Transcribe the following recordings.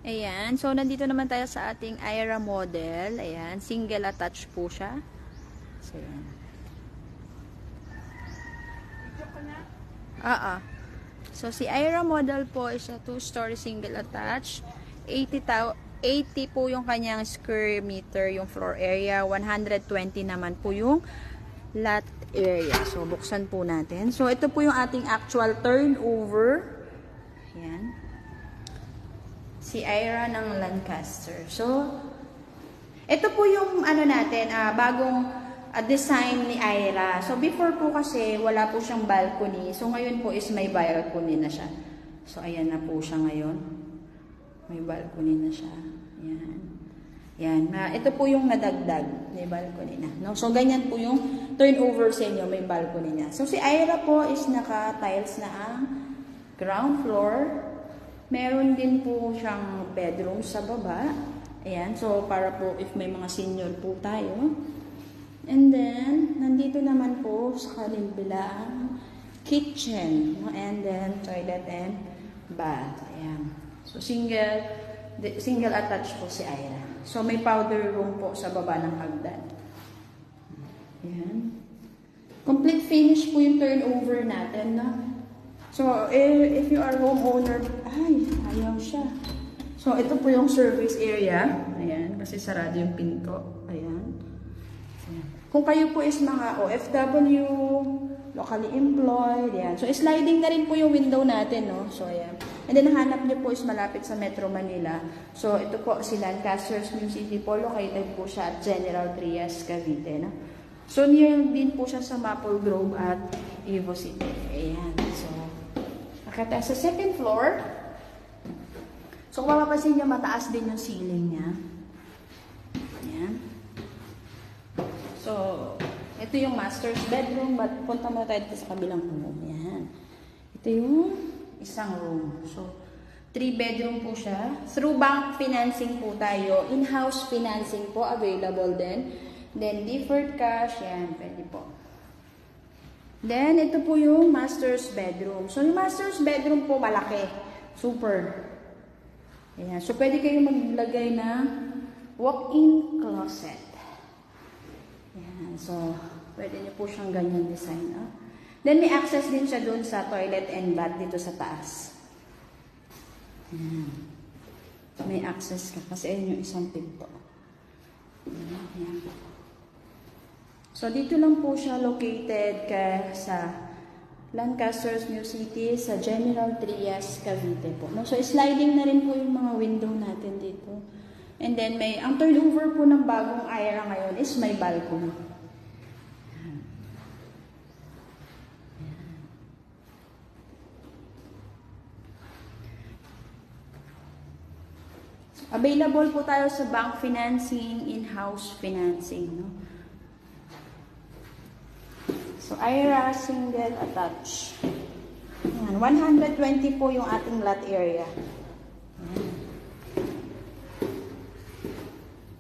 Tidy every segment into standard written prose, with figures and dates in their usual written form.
Ayan. So, nandito naman tayo sa ating Aira model. Ayan. Single attach po siya. So, ayan. So, si Aira model po is a 2-story single attach. 80 po yung kanyang square meter, yung floor area. 120 naman po yung lot area. So, buksan po natin. So, ito po yung ating actual turnover. Ayan. Si Aira ng Lancaster. So, ito po yung ano natin, bagong design ni Aira. So, before po kasi wala po siyang balcony. So, ngayon po is may balcony na siya. So, ayan na po siya ngayon. May balcony na siya. Ayan. Yan. Ito po yung nadagdag. May balcony na. No? So, ganyan po yung turnover sa inyo. May balcony na. So, si Aira po is naka-tiles na ang ground floor. Meron din po siyang bedroom sa baba. Ayan. So, para po if may mga senior po tayo. And then, nandito naman po sa kabila ang kitchen. No? And then, toilet and bath. Ayan. So, single attached po si Aira. So, may powder room po sa baba ng hagdan. Ayan. Complete finish po yung turnover natin, no? So, if you are homeowner, ayaw siya. So, ito po yung service area. Ayan, kasi sarado yung pinto. Ayan. Ayan. Kung kayo po is mga OFW, locally employed, ayan. So, sliding na rin po yung window natin, no? So, ayan. And then, hanap niyo po is malapit sa Metro Manila. So, ito po si Lancaster's New City po. Located po siya at General Trias, Cavite, no? So, near din po siya sa Maple Grove at Evo City. Ayan. So, nakita sa second floor. So, kung mapapansin niyo, mataas din yung ceiling niya. Ayan. So, ito yung master's bedroom. But, punta muna tayo dito sa kabilang room. Ayan. Ito yung isang room. So, 3 bedroom po siya. Through bank financing po tayo. In-house financing po available din. Then, deferred cash. Yan, pwede po. Then, ito po yung master's bedroom. So, yung master's bedroom po malaki. Super. Ayan. So, pwede kayong maglagay ng walk-in closet. Ayan. So, pwede nyo po siyang ganyan design. Then, may access din siya dun sa toilet and bath dito sa taas. Ayan. May access ka. Kasi ayun yung isang pinto. Ayan. So, dito lang po siya located sa Lancaster's New City, sa General Trias, Cavite po. No? So, sliding na rin po yung mga window natin dito. And then, ang turnover po ng bagong Aira ngayon is may balcony. Available po tayo sa bank financing, in-house financing. No? So, Aira single attach. Ayan, 120 po yung ating lot area. Ayan.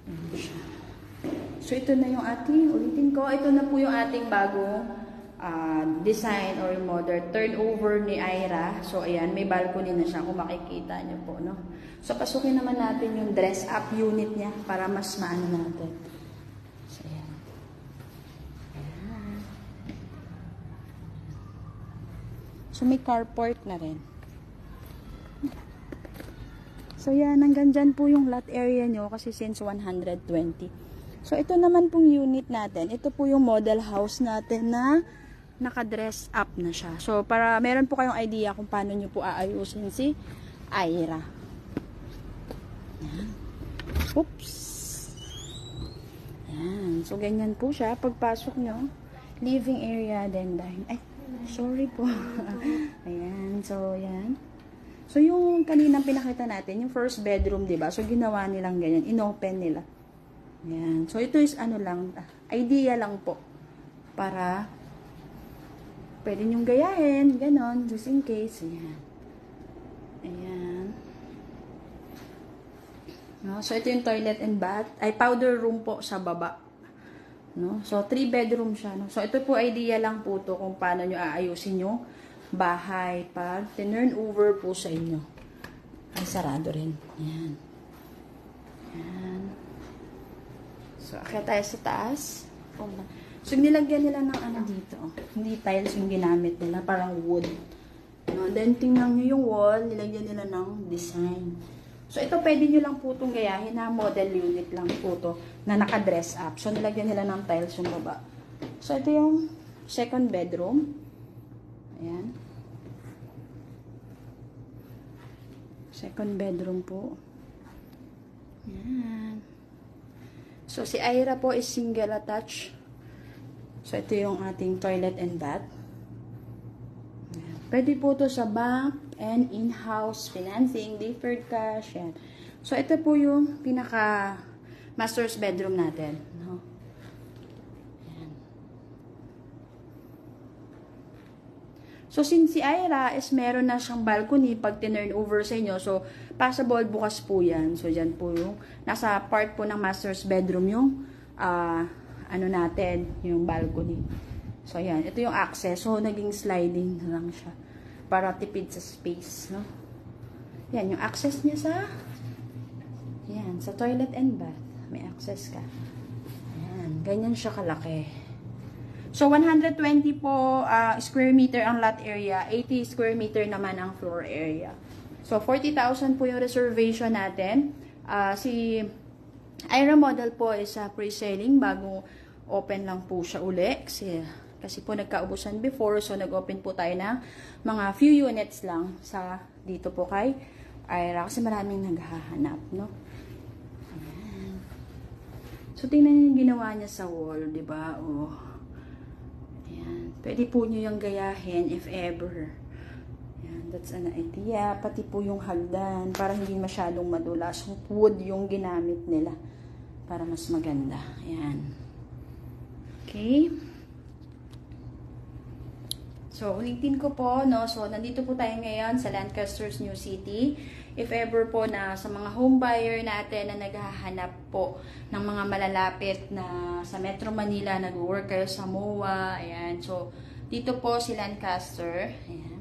Ayan siya. So, ito na yung ating, ulitin ko, ito na po yung ating bagong design or model turnover ni Aira. So, ayan, may balcony na siya kung makikita nyo po, no? So, pasukin naman natin yung dress-up unit niya para mas maano natin. So, ayan. Ayan. So, may carport na rin. So, yan, hanggang dyan po yung lot area nyo kasi since 120. So, ito naman pong unit natin. Ito po yung model house natin na naka-dress up na siya. So, para meron po kayong idea kung paano nyo po aayusin si Aira. Yan. Oops! Yan. So, ganyan po siya. Pagpasok nyo, living area, then dine. Ay, sorry po. Ayan. So, yan. So, yung kaninang pinakita natin, yung first bedroom, diba? So, ginawa nilang ganyan. Inopen nila. Ayan. So, ito is ano lang, idea lang po. Para pwede nyong gayahin, ganon, just in case. Ayan. Ayan. No? So, ito yung toilet and bath. Ay, powder room po sa baba. No? So, 3 bedroom siya. No? So, ito po idea lang po to kung paano nyo aayusin yung bahay pag turn over po sa inyo. Ay, sarado rin. Ayan. Ayan. So, akit tayo sa taas. So, nilagyan nila ng ano dito. Hindi tiles yung ginamit nila. Parang wood. No? Then, tingnan nyo yung wall. Nilagyan nila ng design. So, ito pwede nyo lang po itong gayahin na model unit lang po ito na naka-dress up. So, nilagyan nila ng tiles yung baba. So, ito yung second bedroom. Ayan. Second bedroom po. Ayan. So, si Ira po is single attached. So, ito yung ating toilet and bath. Ayan. Pwede po ito sa bank and in-house financing, deferred cash. Ayan. So, ito po yung pinaka master's bedroom natin. No? So, since si Ira is meron na siyang balcony pag tinurn over sa inyo, so, possible bukas po yan. So, dyan po yung, nasa part po ng master's bedroom yung, ano natin, yung balcony. So, yan. Ito yung access. So, naging sliding lang siya. Para tipid sa space, no? Yan, yung access niya sa, yan, sa toilet and bath. May access ka. Yan, ganyan siya kalaki. So, 120 po square meter ang lot area, 80 square meter naman ang floor area. So, 40,000 po yung reservation natin. Si Ira model po is pre-selling, bago open lang po siya uli. Kasi po nagkaubusan before, so nag-open po tayo ng mga few units lang sa dito po kay Ira kasi maraming naghahanap, no? Ayan. So, tingnan niyo yung ginawa niya sa wall, di ba? Oh. Ayan. Pwede po nyo yung gayahin if ever. Ayan. That's an idea. Pati po yung hagdan para hindi masyadong madulas. Wood yung ginamit nila para mas maganda. Ayan. Okay. So, ulitin ko po, no? So, nandito po tayo ngayon sa Lancaster's New City. If ever po na sa mga home buyer natin na naghahanap po ng mga malalapit na sa Metro Manila, nag-work kayo sa MOA, ayan. So, dito po si Lancaster, ayan.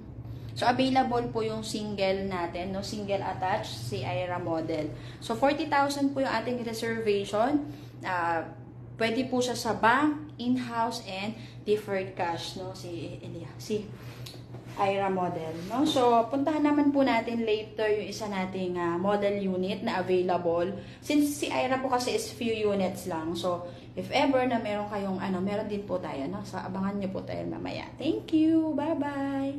So, available po yung single natin, no? Single attached, si Ira model. So, 40,000 po yung ating reservation. Pwede po siya sa bank, in-house, and deferred cash, no? Si Ira model, no? So, puntahan naman po natin later yung isa nating model unit na available. Since si Ira po kasi is few units lang. So, if ever na meron kayong, meron din po tayo, no? So, abangan nyo po tayo mamaya. Thank you! Bye-bye!